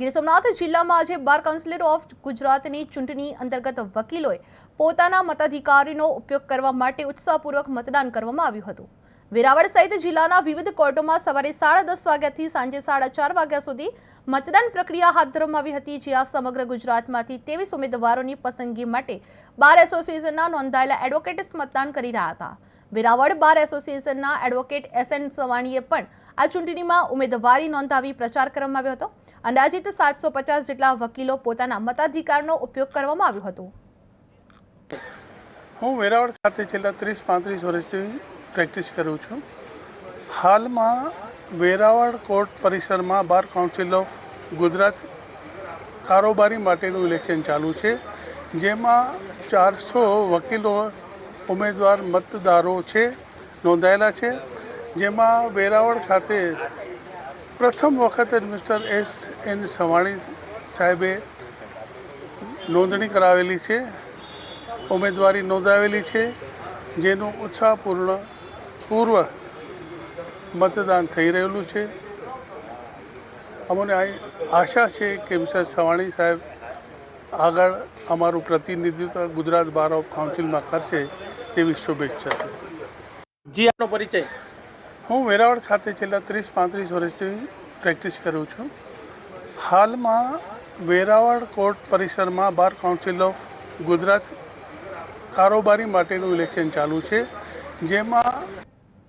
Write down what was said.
ગીર સોમનાથ જિલ્લામાં આજે bar council of ગુજરાતની ચૂંટણી અંતર્ગત વકીલોએ પોતાના મતાધિકારનો ઉપયોગ કરવા માટે ઉત્સાહપૂર્વક મતદાન કરવામાં આવ્યું હતું। વેરાવળ સહિત જિલ્લાના વિવિધ કોર્ટોમાં સવારે 10:30 વાગ્યાથી સાંજે 4:30 વાગ્યા સુધી મતદાન પ્રક્રિયા હાથ ધરવામાં આવી હતી, જ્યાં સમગ્ર ગુજરાતમાંથી 23 ઉમેદવારોની પસંદગી માટે બાર એસોસિએશનના નોંધાયેલા એડવોકેટ્સ મતદાન કરી રહ્યા હતા। વેરાવળ બાર એસોસિએશનના એડવોકેટ એસએન સવાણીએ પણ આ ચૂંટણીમાં ઉમેદવારી નોંધાવી પ્રચાર કરવામાં આવ્યો હતો। અંદાજિત 750 જેટલા વકીલો પોતાના મતાધિકારનો ઉપયોગ કરવામાં આવ્યો હતો। હું વેરાવળ ખાતે છેલ્લા 30-35 વર્ષથી પ્રેક્ટિસ કરું છું। હાલમાં વેરાવળ કોર્ટ પરિસરમાં બાર કાઉન્સિલ ઓફ ગુજરાત કારોબારી માટેનું ઇલેક્શન ચાલુ છે, જેમાં 400 વકીલો ઉમેદવાર મતદારો છે નોંધાયેલા છે, જેમાં વેરાવળ ખાતે પ્રથમ વખત મિસ્ટર એસ.એન. સવાણી સાહેબે નોંધણી કરાવેલી છે, ઉમેદવારી નોંધાવેલી છે, જેનું પૂર્વ મતદાન થઈ રહેલું છે। અમને આશા છે કે મિસ્ટર સવાણી સાહેબ આગળ અમારું પ્રતિનિધિત્વ ગુજરાત બાર ઓફ કાઉન્સિલમાં કરશે તેવી શુભેચ્છા છે। જી, આપનો પરિચય? હું વેરાવળ ખાતે છેલ્લા 30-35 વર્ષથી પ્રેક્ટિસ કરું છું। હાલમાં વેરાવળ કોર્ટ પરિસરમાં બાર કાઉન્સિલ ઓફ ગુજરાત કારોબારી માટેનું ઇલેક્શન ચાલુ છે, જેમાં